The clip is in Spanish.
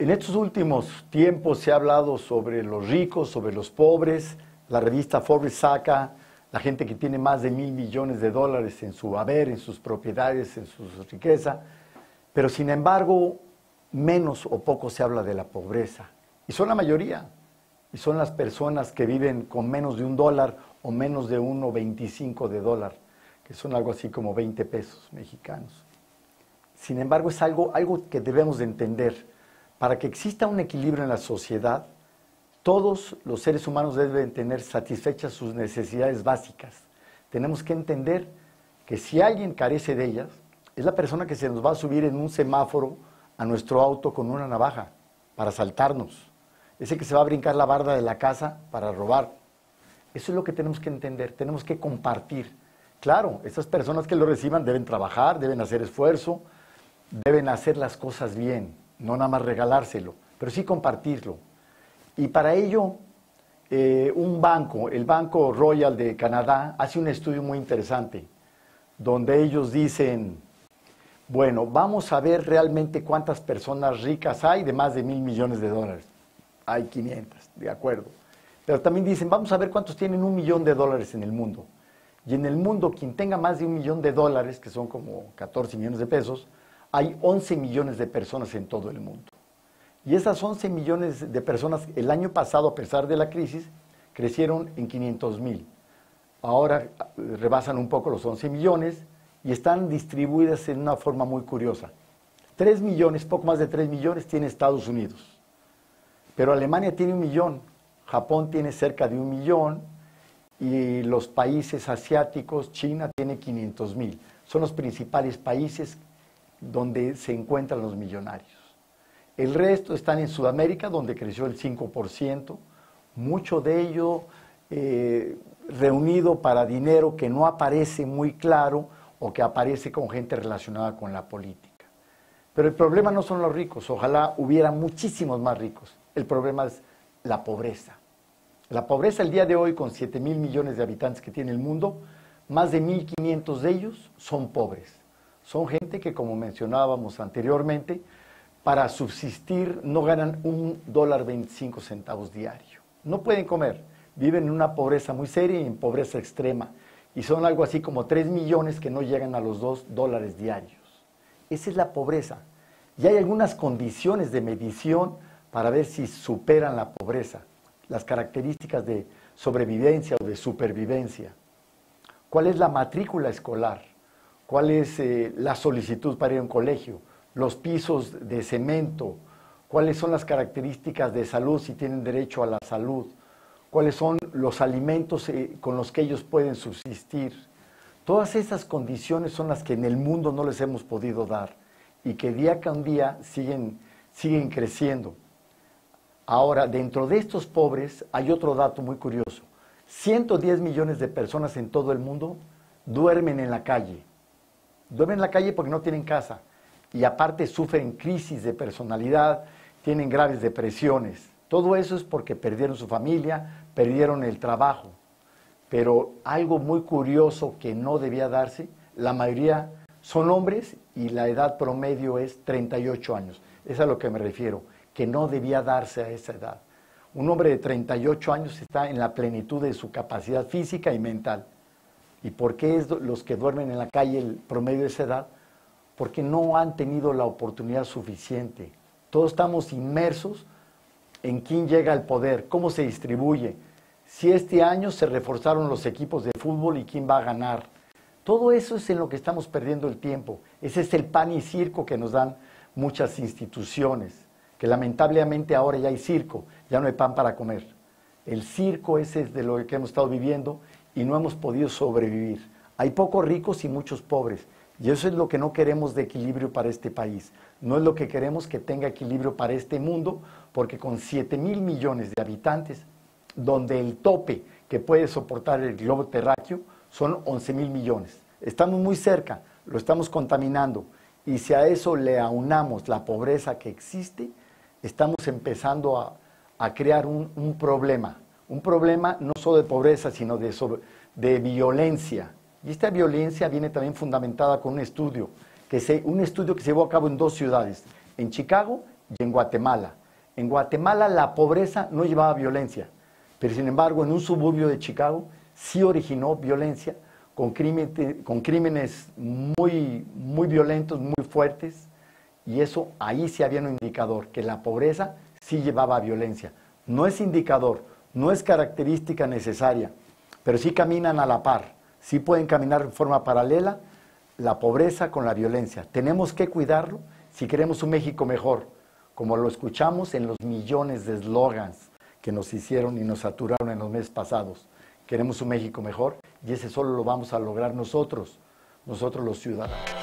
En estos últimos tiempos se ha hablado sobre los ricos, sobre los pobres. La revista Forbes saca la gente que tiene más de $1.000 millones en su haber, en sus propiedades, en su riqueza. Pero sin embargo, menos o poco se habla de la pobreza. Y son la mayoría. Y son las personas que viven con menos de $1 o menos de 1.25 de dólar, que son algo así como 20 pesos mexicanos. Sin embargo, es algo que debemos de entender. Para que exista un equilibrio en la sociedad, todos los seres humanos deben tener satisfechas sus necesidades básicas. Tenemos que entender que si alguien carece de ellas, es la persona que se nos va a subir en un semáforo a nuestro auto con una navaja para asaltarnos. Ese que se va a brincar la barda de la casa para robar. Eso es lo que tenemos que entender, tenemos que compartir. Claro, esas personas que lo reciban deben trabajar, deben hacer esfuerzo, deben hacer las cosas bien, no nada más regalárselo, pero sí compartirlo. Y para ello, un banco, el Banco Royal de Canadá, hace un estudio muy interesante, donde ellos dicen, bueno, vamos a ver realmente cuántas personas ricas hay de más de $1.000 millones. Hay 500, de acuerdo. Pero también dicen, vamos a ver cuántos tienen $1 millón en el mundo. Y en el mundo, quien tenga más de $1 millón, que son como 14 millones de pesos, hay 11 millones de personas en todo el mundo. Y esas 11 millones de personas, el año pasado, a pesar de la crisis, crecieron en 500,000. Ahora rebasan un poco los 11 millones y están distribuidas en una forma muy curiosa. 3 millones, poco más de 3 millones, tiene Estados Unidos. Pero Alemania tiene 1 millón, Japón tiene cerca de 1 millón y los países asiáticos, China tiene 500,000. Son los principales países donde se encuentran los millonarios. El resto están en Sudamérica, donde creció el 5%, mucho de ello reunido para dinero que no aparece muy claro o que aparece con gente relacionada con la política. Pero el problema no son los ricos, ojalá hubiera muchísimos más ricos. El problema es la pobreza. La pobreza el día de hoy, con 7.000 millones de habitantes que tiene el mundo, más de 1.500 de ellos son pobres. Son gente que, como mencionábamos anteriormente, para subsistir no ganan $1.25 diario. No pueden comer, viven en una pobreza muy seria y en pobreza extrema. Y son algo así como 3 millones que no llegan a los $2 diarios. Esa es la pobreza. Y hay algunas condiciones de medición para ver si superan la pobreza, las características de sobrevivencia o de supervivencia. ¿Cuál es la matrícula escolar? ¿Cuál es la solicitud para ir a un colegio? Los pisos de cemento. ¿Cuáles son las características de salud, si tienen derecho a la salud? ¿Cuáles son los alimentos con los que ellos pueden subsistir? Todas esas condiciones son las que en el mundo no les hemos podido dar y que día con día siguen creciendo. Ahora, dentro de estos pobres hay otro dato muy curioso. 110 millones de personas en todo el mundo duermen en la calle. Duermen en la calle porque no tienen casa. Y aparte sufren crisis de personalidad, tienen graves depresiones. Todo eso es porque perdieron su familia, perdieron el trabajo. Pero algo muy curioso que no debía darse, la mayoría son hombres y la edad promedio es 38 años. Es a lo que me refiero, que no debía darse a esa edad. Un hombre de 38 años está en la plenitud de su capacidad física y mental. ¿Y por qué es los que duermen en la calle el promedio de esa edad? Porque no han tenido la oportunidad suficiente. Todos estamos inmersos en quién llega al poder, cómo se distribuye, si este año se reforzaron los equipos de fútbol y quién va a ganar. Todo eso es en lo que estamos perdiendo el tiempo. Ese es el pan y circo que nos dan muchas instituciones, que lamentablemente ahora ya hay circo, ya no hay pan para comer. El circo ese es de lo que hemos estado viviendo y no hemos podido sobrevivir. Hay pocos ricos y muchos pobres. Y eso es lo que no queremos de equilibrio para este país. No es lo que queremos que tenga equilibrio para este mundo, porque con 7.000 millones de habitantes, donde el tope que puede soportar el globo terráqueo son 11.000 millones. Estamos muy cerca, lo estamos contaminando. Y si a eso le aunamos la pobreza que existe, estamos empezando a crear un problema. Un problema no solo de pobreza, sino de violencia. Y esta violencia viene también fundamentada con un estudio que se llevó a cabo en 2 ciudades, en Chicago y en Guatemala. En Guatemala la pobreza no llevaba violencia, pero sin embargo en un suburbio de Chicago sí originó violencia con crímenes muy violentos, muy fuertes, y eso ahí sí había un indicador, que la pobreza sí llevaba violencia. No es indicador, no es característica necesaria, pero sí caminan a la par, sí pueden caminar de forma paralela la pobreza con la violencia. Tenemos que cuidarlo si queremos un México mejor, como lo escuchamos en los millones de eslogans que nos hicieron y nos saturaron en los meses pasados. Queremos un México mejor y ese solo lo vamos a lograr nosotros los ciudadanos.